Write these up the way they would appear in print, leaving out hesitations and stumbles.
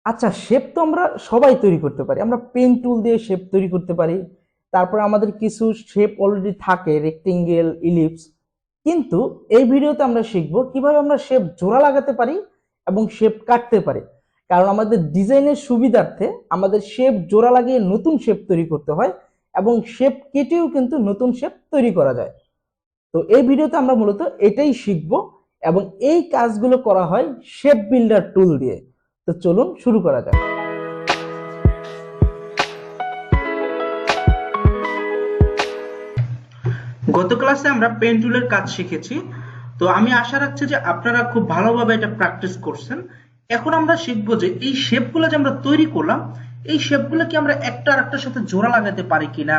আচ্ছা, শেপ তো আমরা সবাই তৈরি করতে পারি, আমরা পেন টুল দিয়ে শেপ তৈরি করতে পারি। তারপরে আমাদের কিছু শেপ অলরেডি থাকে, রেক্টেঙ্গেল, ইলিপস। কিন্তু এই ভিডিওতে আমরা শিখবো কিভাবে আমরা শেপ জোড়া লাগাতে পারি এবং শেপ কাটতে পারি। কারণ আমাদের ডিজাইনের সুবিধার্থে আমাদের শেপ জোড়া লাগিয়ে নতুন শেপ তৈরি করতে হয়, এবং শেপ কেটেও কিন্তু নতুন শেপ তৈরি করা যায়। তো এই ভিডিওতে আমরা মূলত এটাই শিখবো, এবং এই কাজগুলো করা হয় শেপ বিল্ডার টুল দিয়ে। তো চলুন শুরু করা যাক। গত ক্লাসে আমরা পেন টুলের কাজ শিখেছি। তো আমি আশা রাখছি যে আপনারা খুব ভালোভাবে এটা প্র্যাকটিস করছেন। এখন আমরা শিখবো যে এই শেপগুলো যে আমরা তৈরি করলাম, এই শেপগুলো কি আমরা একটা আরেকটার সাথে জোড়া লাগাতে পারি কিনা,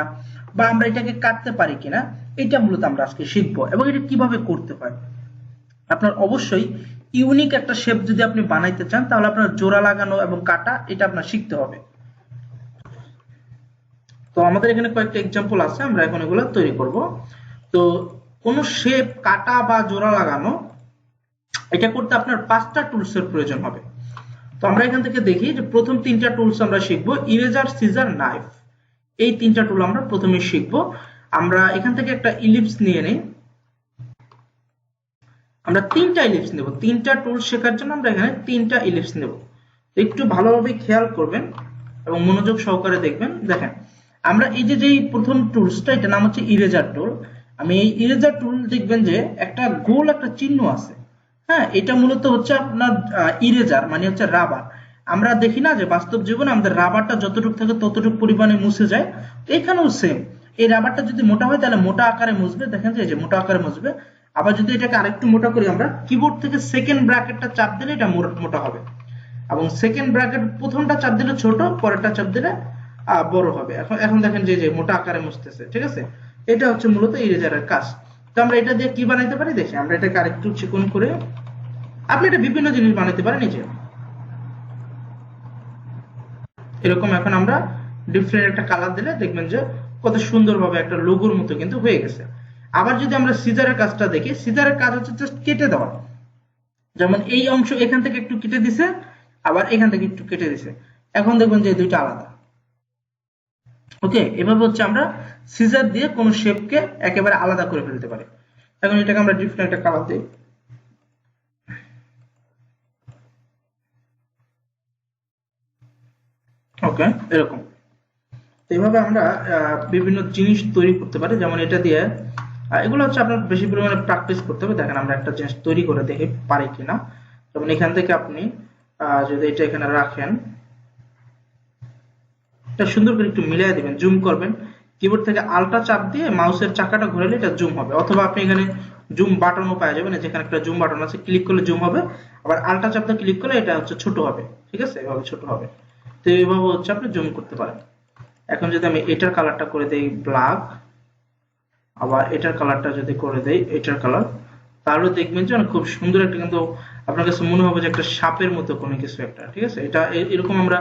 বা আমরা এটাকে কাটতে পারি কিনা, এটা মূলত আমরা আজকে শিখবো। এবং এটা কিভাবে করতে হয়, আপনার অবশ্যই ইউনিক একটা শেপ যদি আপনি বানাইতে চান, তাহলে আপনার জোড়া লাগানো এবং কাটা এটা আপনার শিখতে হবে। তো আমাদের এখানে কয়েকটা এক্সাম্পল আছে, আমরা এখন এগুলো তৈরি করব। তো কোন শেপ কাটা বা জোড়া লাগানো, এটা করতে আপনার 5টা টুলস এর প্রয়োজন হবে। তো আমরা এখান থেকে দেখি যে প্রথম 3টা টুলস আমরা শিখব, ইরেজার, সিজার, নাইফ। এই 3টা টুল আমরা প্রথমে শিখব। আমরা এখান থেকে একটা ইলিপস নিয়ে নেই। আমরা 3টা ইলিপস নেব। 3টা টুল শেখার জন্য আমরা এখানে 3টা ইলিপস নেব। তো একটু ভালোভাবে খেয়াল করবেন এবং মনোযোগ সহকারে দেখবেন। দেখেন, আমরা এই যে প্রথম টুলসটা, এটা নাম হচ্ছে ইরেজার টুল। আমি এই ইরেজার টুল দেখবেন যে একটা গোল একটা চিহ্ন আছে। হ্যাঁ, এটা মূলত হচ্ছে আপনার ইরেজার, মানে হচ্ছে রাবার। আমরা দেখি না যে বাস্তব জীবনে আমাদের রাবারটা যতটুকু থাকে ততটুকু পরিমাণে মুছে যায়। তো এখানেও সেম, এই রাবারটা যদি মোটা হয় তাহলে মোটা আকারে মুছবে। দেখেন যে এই যে মোটা আকারে মুছবে। আবার যদি এটাকে আরেকটু মোটা করি, আমরা কিবোর্ড থেকে সেকেন্ড ব্র্যাকেটটা চাপ দিলে এটা মোটা হবে, এবং সেকেন্ড ব্র্যাকেট প্রথমটা চাপ দিলে ছোট, পরেরটা চাপ দিলে বড় হবে। এখন এখন দেখেন যে মোটা আকারে মুছতেছে। ঠিক আছে, এটা হচ্ছে মূলত ইরেজারের কাজ। তো আমরা এটা দিয়ে কি বানাইতে পারি দেখি। আমরা এটাকে আরেকটু চিকন করে, আপনি এটা বিভিন্ন জিনিস বানাইতে পারেন। নিজে এরকম এখন আমরা ডিফারেন্ট একটা কালার দিলে দেখবেন যে কত সুন্দরভাবে একটা লোগোর মতো কিন্তু হয়ে গেছে। আবার যদি আমরা সিজারের কাজটা দেখি, সিজারের কাজ হচ্ছে জাস্ট কেটে দেওয়া। যেমন এই অংশ এখান থেকে একটু কেটে দিছে, আবার এখান থেকে একটু কেটে দিছে। এখন দেখবেন যে দুইটা আলাদা। ওকে, এভাবে হচ্ছে আমরা সিজার দিয়ে কোন শেপকে একেবারে আলাদা করে ফেলতে পারি। এখন এটাকে আমরা ডিফারেন্ট একটা কালার দিই। ওকে, এরকম। এইভাবে আমরা বিভিন্ন জিনিস তৈরি করতে পারি। যেমন এটা দিয়ে, এগুলো হচ্ছে আপনার বেশি পরিমাণে প্র্যাকটিস করতে হবে। দেখেন আমরা একটা জিনিস তৈরি করে দেখি পারি কিনা। যেমন এখান থেকে আপনি যদি এটা এখানে রাখেন, এটা সুন্দর করে একটু মিলিয়ে দিবেন, জুম করবেন। কিবোর্ড থেকে আলটা চাপ দিয়ে মাউসের চাকাটা ঘোরালে এটা জুম হবে, অথবা আপনি এখানে জুম বাটনও পাওয়া যাবে। যেখানে একটা জুম বাটন আছে, ক্লিক করলে জুম হবে, আবার আলটা চাপ দিয়ে ক্লিক করলে এটা হচ্ছে ছোট হবে। ঠিক আছে, এভাবে ছোট হবে। তো এইভাবে হচ্ছে আপনি জুম করতে পারেন। এখন যদি আমি এটার কালারটা করে দেই ব্ল্যাক, আবার এটার কালারটা যদি করে দেই এটার কালার, তাহলে দেখবেন যে খুব সুন্দর একটা, কিন্তু আপনার কাছে মনে হবে যে একটা সাপের মতো কোনো কিছু একটা। ঠিক আছে, এটা এরকম আমরা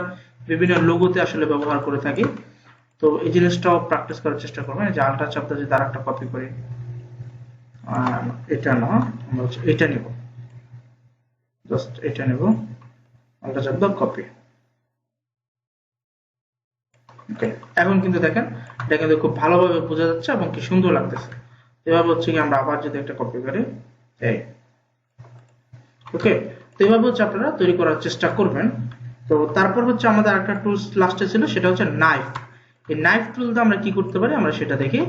বিভিন্ন লোগোতে আসলে ব্যবহার করে থাকি। তো এই জিনিসটাও প্র্যাকটিস করার চেষ্টা করবেন। যে আলটা চাপটা যদি আরেকটা কপি করি, এটা না, আমরা হচ্ছে এটা নিব, জাস্ট এটা নিব, আলটা চাপ দাও, কপি। ওকে, এখন কিন্তু দেখেন এটা কিন্তু খুব ভালোভাবে বোঝা যাচ্ছে এবং কি সুন্দর লাগতেছে। এভাবে হচ্ছে কি আমরা আবার যদি একটা কপি করি, এই ওকে। তো এভাবে হচ্ছে আপনারা তৈরি করার চেষ্টা করবেন। তো তারপর হচ্ছে আমাদের আরেকটা টুলস লাস্টে ছিল, সেটা হচ্ছে নাইফ। এই নাইফ টুল দিয়ে আমরা কি করতে পারি আমরা সেটা দেখি।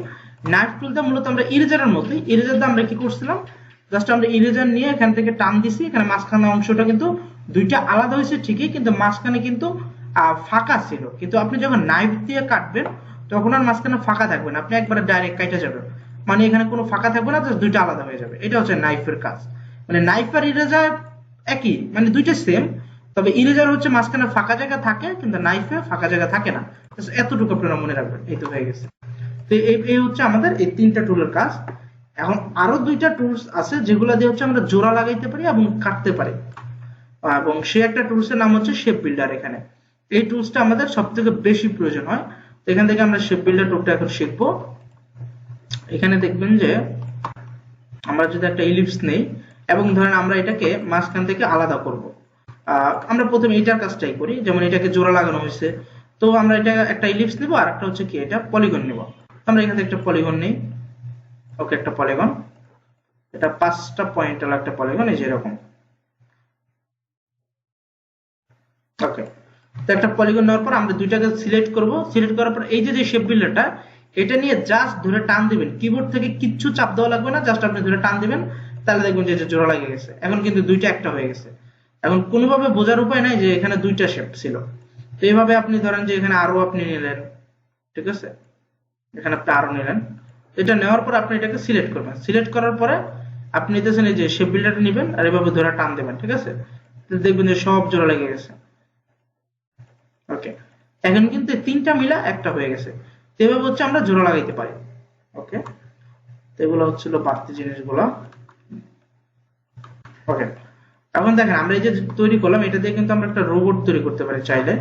নাইফ টুল দিয়ে মূলত আমরা ইরেজারের মতোই, ইরেজার দিয়ে আমরা কি করছিলাম, জাস্ট আমরা ইরেজার নিয়ে এখান থেকে টান দিছি। এখানে মাঝখানে অংশটা কিন্তু দুইটা আলাদা হয়েছে ঠিকই, কিন্তু মাঝখানে কিন্তু ফাঁকা ছিল। কিন্তু আপনি যখন নাইফ দিয়ে কাটবেন তখন আর মাঝখানে ফাঁকা থাকবে না, আপনি একবারে ডাইরেক্ট কাটা যাবেন। মানে এখানে কোনো ফাঁকা থাকবে না, জাস্ট দুইটা আলাদা হয়ে যাবে। এটা হচ্ছে নাইফের কাজ। মানে নাইফ আর ইরেজার একই, মানে দুইটা সেম। তবে ইরেজার হচ্ছে মাঝখানে ফাঁকা জায়গা থাকে, কিন্তু নাইফে ফাঁকা জায়গা থাকে না। এতটুকু আপনারা মনে রাখবেন। এই তো হয়ে গেছে। তো এই হচ্ছে আমাদের এই 3টা টুলের কাজ। এখন আরো 2টা টুলস আছে যেগুলো দিয়ে হচ্ছে আমরা জোড়া লাগাইতে পারি এবং কাটতে পারি, এবং সে একটা টুলস এর নাম হচ্ছে শেপ বিল্ডার। এখানে এই টুলসটা আমাদের সবথেকে বেশি প্রয়োজন হয়। তো এখান থেকে আমরা শেপ বিল্ডার টুলটা এখন শিখবো। এখানে দেখবেন যে আমরা যদি একটা ইলিপস নেই এবং ধরেন আমরা এটাকে মাঝখান থেকে আলাদা করব, আমরা প্রথমে এটার কাজটাই করি, যেমন এটাকে জোড়া লাগানো হয়েছে, তো আমরা এটা একটা ইলিপস নিব আর একটা হচ্ছে কি এটা পলিগন নিব। আমরা এখান থেকে একটা পলিগন নেই, ওকে একটা পলিগন, এটা 5টা পয়েন্ট ওয়ালা একটা পলিগন, এই যে এরকম। ওকে, তো একটা পলিগন নেওয়ার পর আমরা দুইটাকে সিলেক্ট করব, সিলেক্ট করার পর এই যে শেপ বিল্ডারটা এটা নিয়ে জাস্ট ধরে টান দিবেন, কিবোর্ড থেকে কিচ্ছু চাপ দেওয়া লাগবে না, জাস্ট আপনি ধরে টান দিবেন, তাহলে দেখবেন যে জোড়া লেগে গেছে। এখন কিন্তু দুইটা একটা হয়ে গেছে। এখন কোনোভাবে বোঝার উপায় নাই যে এখানে দুইটা শেপ ছিল। তো এইভাবে আপনি ধরেন যে এখানে আরো আপনি নিলেন, ঠিক আছে, এখানে আপনি আরো নিলেন, এটা নেওয়ার পর আপনি এটাকে সিলেক্ট করবেন, সিলেক্ট করার পরে আপনি নিতেছেন এই যে শেপ বিল্ডারটা নেবেন আর এভাবে ধরে টান দেবেন, ঠিক আছে, দেখবেন যে সব জোড়া লেগে গেছে। ওকে, এখন কিন্তু তিনটা মিলা একটা হয়ে গেছে। এভাবে হচ্ছে আমরা জোড়া লাগাইতে পারি। ওকে, তো এগুলো হচ্ছিল বাড়তি জিনিসগুলো। ওকে, এখন দেখেন আমরা এই যে তৈরি করলাম, এটা দিয়ে কিন্তু আমরা একটা রোবট তৈরি করতে পারি চাইলে।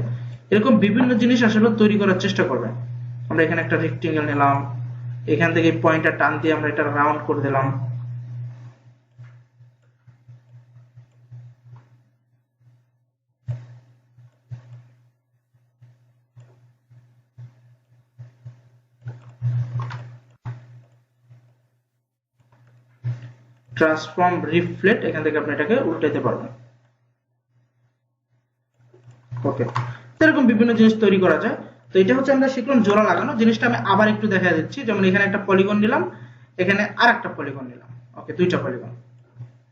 এরকম বিভিন্ন জিনিস আসলে তৈরি করার চেষ্টা করবেন। আমরা এখানে একটা রেক্টেঙ্গেল নিলাম, এখান থেকে পয়েন্টটা টান দিয়ে আমরা এটা রাউন্ড করে দিলাম। ট্রান্সফর্ম রিফ্লেক্ট, এখান থেকে আপনি এটাকে উল্টাইতে পারবেন। ওকে, এরকম বিভিন্ন জিনিস তৈরি করা যায়। তো এটা হচ্ছে আমরা শিখলাম জোড়া লাগানো। জিনিসটা আমি আবার একটু দেখা দিচ্ছি, যেমন এখানে একটা পলিগন নিলাম, এখানে আর একটা পলিগন নিলাম, ওকে দুইটা পলিগন।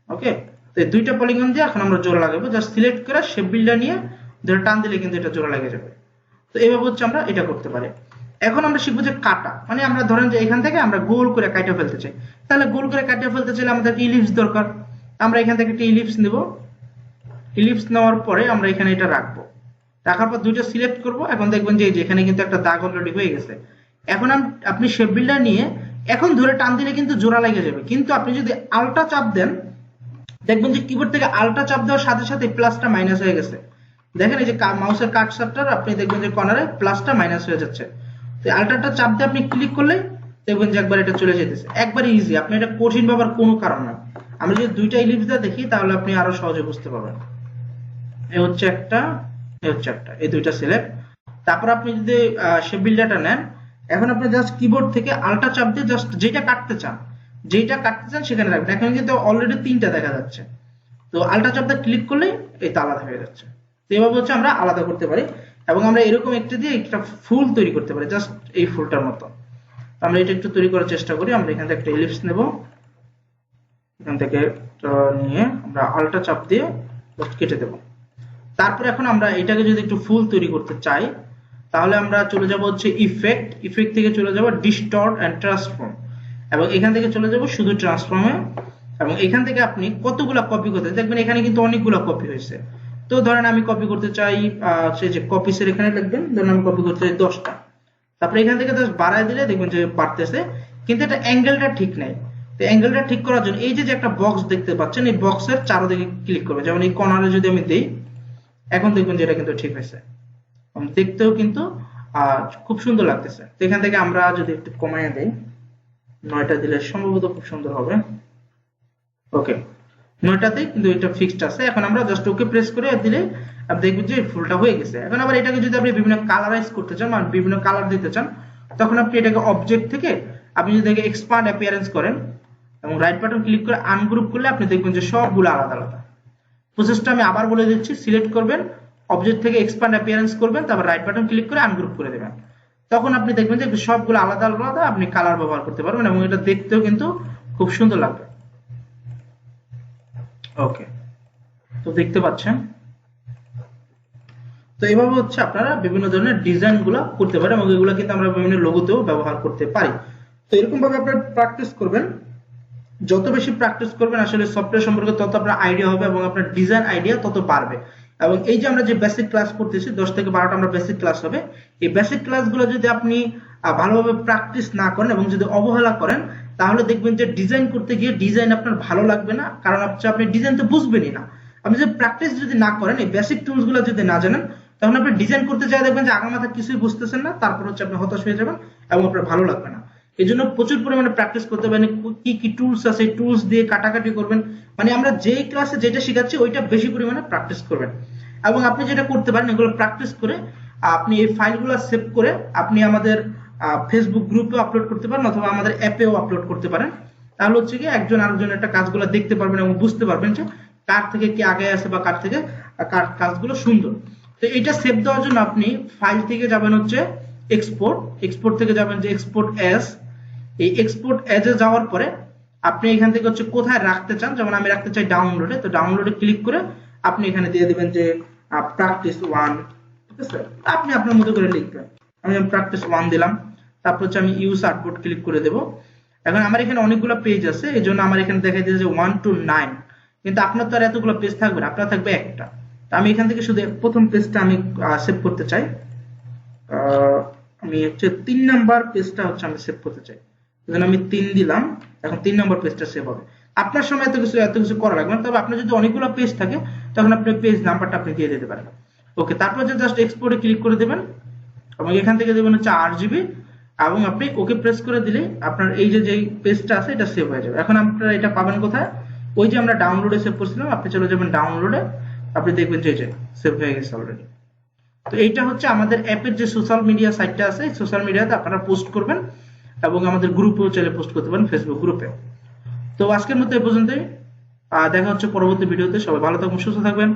ওকে, তো এই দুইটা পলিগন দিয়ে এখন আমরা জোড়া লাগাবো, জাস্ট সিলেক্ট করে শেপ বিল্ডার নিয়ে ধরে টান দিলে কিন্তু এটা জোড়া লেগে যাবে। তো এইভাবে হচ্ছে আমরা এটা করতে পারি। এখন আমরা শিখবো যে কাটা, মানে আমরা ধরেন যে এখান থেকে আমরা গোল করে কাটা ফেলতে চাই, তাহলে গোল করে কাটা ফেলতে চাইলে আমাদের ইলিপস দরকার। আমরা এখান থেকে একটা ইলিপস নেব, ইলিপস নেওয়ার পরে আমরা এখানে এটা রাখবো, রাখার পর দুইটা সিলেক্ট করব। এখন দেখবেন যে এখানে কিন্তু একটা দাগ অলরেডি হয়ে গেছে। এখন আপনি শেপ বিল্ডার নিয়ে এখন ধরে টান দিলে কিন্তু জোড়া লেগে যাবে, কিন্তু আপনি যদি আলটা চাপ দেন দেখবেন যে কিবোর্ড থেকে আলটা চাপ দেওয়ার সাথে সাথে প্লাসটা মাইনাস হয়ে গেছে। দেখেন এই যে মাউসের কার্সারটার আপনি দেখবেন যে কর্নারে প্লাসটা মাইনাস হয়ে যাচ্ছে। তো আলটাটা চাপ দিয়ে আপনি ক্লিক করলে দেখবেন যে একবার এটা চলে যেতেছে, একবারে ইজি। আপনি এটা কঠিন ভাবার কোনো কারণ না। আমরা যদি দুইটা ইলিপস দিয়ে দেখি তাহলে আপনি আরো সহজে বুঝতে পারবেন। এই হচ্ছে একটা, এই হচ্ছে একটা, এই দুইটা সিলেক্ট। তারপর আপনি যদি শেপ বিল্ডারটা নেন, এখন আপনি জাস্ট কিবোর্ড থেকে আলটা চাপ দিয়ে জাস্ট যেটা কাটতে চান সেখানে রাখবেন। এখন কিন্তু অলরেডি তিনটা দেখা যাচ্ছে, তো আলটা চাপ দিয়ে ক্লিক করলে এটা আলাদা হয়ে যাচ্ছে। তো এভাবে হচ্ছে আমরা আলাদা করতে পারি, এবং আমরা এরকম একটা দিয়ে একটা ফুল তৈরি করতে পারি, জাস্ট এই ফুলটার মতো। আমরা এটা একটু তৈরি করার চেষ্টা করি। আমরা এখান থেকে একটা ইলিপস নেব, এখান থেকে নিয়ে আমরা আলটা চাপ দিয়ে জাস্ট কেটে দেব। তারপর এখন আমরা এটাকে যদি একটু ফুল তৈরি করতে চাই তাহলে আমরা চলে যাব হচ্ছে ইফেক্ট, ইফেক্ট থেকে চলে যাব ডিস্টর্ট এন্ড ট্রান্সফর্ম, এবং এখান থেকে চলে যাব শুধু ট্রান্সফর্মে। এবং এখান থেকে আপনি কতগুলা কপি করতে দেখবেন এখানে কিন্তু অনেকগুলো কপি হয়েছে। তো ধরেন আমি কপি করতে চাই সেই যে কপিসের এখানে লিখবেন, ধরেন আমি কপি করতে চাই 10টা। তারপরে এখান থেকে জাস্ট বাড়ায় দিলে দেখবেন যে বাড়তেছে, কিন্তু এটা অ্যাঙ্গেলটা ঠিক নাই। তো অ্যাঙ্গেলটা ঠিক করার জন্য এই যে একটা বক্স দেখতে পাচ্ছেন, এই বক্সের চারদিকে ক্লিক করবে। যেমন এই কর্নারে যদি আমি দেই, এখন দেখবেন যে এটা কিন্তু ঠিক হয়েছে, দেখতেও কিন্তু খুব সুন্দর লাগতেছে। তো এখান থেকে আমরা যদি একটু কমাইয়ে দেই, 9টা দিলে সম্ভবত খুব সুন্দর হবে। ওকে, 9টাতেই কিন্তু এটা ফিক্সড আছে। এখন আমরা জাস্ট ওকে প্রেস করে দিলে আপনি দেখবেন যে ফুলটা হয়ে গেছে। এখন আবার এটাকে যদি আপনি বিভিন্ন কালারাইজ করতে চান, মানে বিভিন্ন কালার দিতে চান, তখন আপনি এটাকে অবজেক্ট থেকে আপনি যদি এটাকে এক্সপান্ড অ্যাপিয়ারেন্স করেন এবং রাইট বাটন ক্লিক করে আনগ্রুপ করলে আপনি দেখবেন যে সবগুলো আলাদা আলাদা। প্রসেসটা আমি আবার বলে দিচ্ছি, সিলেক্ট করবেন, অবজেক্ট থেকে এক্সপান্ড অ্যাপিয়ারেন্স করবেন, তারপর রাইট বাটন ক্লিক করে আনগ্রুপ করে দেবেন। তখন আপনি দেখবেন যে সবগুলো আলাদা আলাদা আপনি কালার ব্যবহার করতে পারবেন, এবং এটা দেখতেও কিন্তু খুব সুন্দর লাগবে। ওকে, তো দেখতে পাচ্ছেন। তো এইভাবে হচ্ছে আপনারা বিভিন্ন ধরনের ডিজাইন গুলা করতে পারেন, এবং এগুলো কিন্তু আমরা বিভিন্ন লোগোতেও ব্যবহার করতে পারি। তো এরকম ভাবে আপনারা প্র্যাকটিস করবেন, যত বেশি প্র্যাকটিস করবেন আসলে সফটওয়্যার সম্পর্কে তত আপনার আইডিয়া হবে এবং আপনার ডিজাইন আইডিয়া তত বাড়বে। এবং এই যে আমরা যে বেসিক ক্লাস করতেছি 10 থেকে 12টা আমরা বেসিক ক্লাস হবে, এই বেসিক ক্লাসগুলো যদি আপনি ভালোভাবে প্র্যাকটিস না করেন এবং যদি অবহেলা করেন তাহলে দেখবেন যে ডিজাইন করতে গিয়ে ডিজাইন আপনার ভালো লাগবে না, কারণ হচ্ছে আপনি ডিজাইন তো বুঝবেনই না। আপনি যদি প্র্যাকটিস যদি না করেন, এই বেসিক টুলস গুলো যদি না জানেন, তখন আপনি ডিজাইন করতে চাই দেখবেন যে আগার মাথা কিছুই বুঝতেছেন না, তারপর হচ্ছে আপনি হতাশ হয়ে যাবেন এবং আপনার ভালো লাগবে না। এই জন্য প্রচুর পরিমাণে প্র্যাকটিস করতে পারেন। কি কি টুলস আছে টুলস দিয়ে কাটাকাটি করবেন, মানে আমরা যেই ক্লাসে যেটা শেখাচ্ছি ওইটা বেশি পরিমাণে প্র্যাকটিস করবেন। এবং আপনি যেটা করতে পারেন এগুলো প্র্যাকটিস করে আপনি এই ফাইলগুলো সেভ করে আপনি আমাদের ফেসবুক গ্রুপে আপলোড করতে পারেন অথবা আমাদের অ্যাপেও আপলোড করতে পারেন। তাহলে হচ্ছে কি একজন আরেকজনের একটা কাজগুলো দেখতে পারবেন এবং বুঝতে পারবেন যে কার থেকে কি আগে আছে বা কার থেকে কার কাজগুলো সুন্দর। তো এটা সেভ দেওয়ার জন্য আপনি ফাইল থেকে যাবেন হচ্ছে এক্সপোর্ট, এক্সপোর্ট থেকে যাবেন যে এক্সপোর্ট অ্যাজ, এই এক্সপোর্ট অ্যাজ এ যাওয়ার পরে আপনি এখান থেকে হচ্ছে কোথায় রাখতে চান, যেমন আমি রাখতে চাই ডাউনলোডে, তো ডাউনলোডে ক্লিক করে আপনি এখানে দিয়ে দিবেন যে প্র্যাকটিস 1, ঠিক আছে, আপনি আপনার মতো করে লিখবেন। আমি প্র্যাকটিস 1 দিলাম, তারপর হচ্ছে আমি ইউজ আর্টবোর্ড ক্লিক করে দেব। এখন আমার এখানে অনেকগুলো পেজ আছে, এই জন্য আমার এখানে দেখাই দিয়েছে 1 to 9, কিন্তু আপনার তো আর এতগুলো পেজ থাকবে না, আপনার থাকবে একটা। তো আমি এখান থেকে শুধু প্রথম পেজটা আমি সেভ করতে চাই, আমি হচ্ছে 3 নাম্বার পেজটা হচ্ছে আমি সেভ করতে চাই, সেজন্য আমি 3 দিলাম। এখন 3 নাম্বার পেজটা সেভ হবে। আপনার সময় এত কিছু করা লাগবে না, তবে আপনার যদি অনেকগুলো পেজ থাকে তখন আপনি পেজ নাম্বারটা আপনি দিয়ে দিতে পারেন। ওকে, তারপর যে জাস্ট এক্সপোর্টে ক্লিক করে দেবেন এবং এখান থেকে দেবেন হচ্ছে 8 GB এবং আপনি ওকে প্রেস করে দিলে আপনার এই যে যেই পেজটা আছে এটা সেভ হয়ে যাবে। এখন আপনারা এটা পাবেন কোথায়, ওই যে আমরা ডাউনলোডে সেভ করছিলাম, আপনি চলে যাবেন ডাউনলোডে, আপনি দেখবেন যে সেভ হয়ে গেছে অলরেডি। তো এইটা হচ্ছে আমাদের অ্যাপের যে সোশ্যাল মিডিয়া সাইটটা আছে, সোশ্যাল মিডিয়াতে আপনারা পোস্ট করবেন এবং আমাদের গ্রুপেও চাইলে পোস্ট করতে পারেন, ফেসবুক গ্রুপে। তো আজকের মতো এই পর্যন্তই, দেখা হচ্ছে পরবর্তী ভিডিওতে। সবাই ভালো থাকবেন, সুস্থ থাকবেন।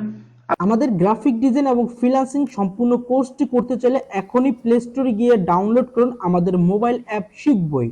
আমাদের গ্রাফিক ডিজাইন এবং ফ্রিল্যান্সিং সম্পূর্ণ কোর্সটি করতে চাইলে এখনই প্লে স্টোরে গিয়ে ডাউনলোড করুন আমাদের মোবাইল অ্যাপ শিখবই।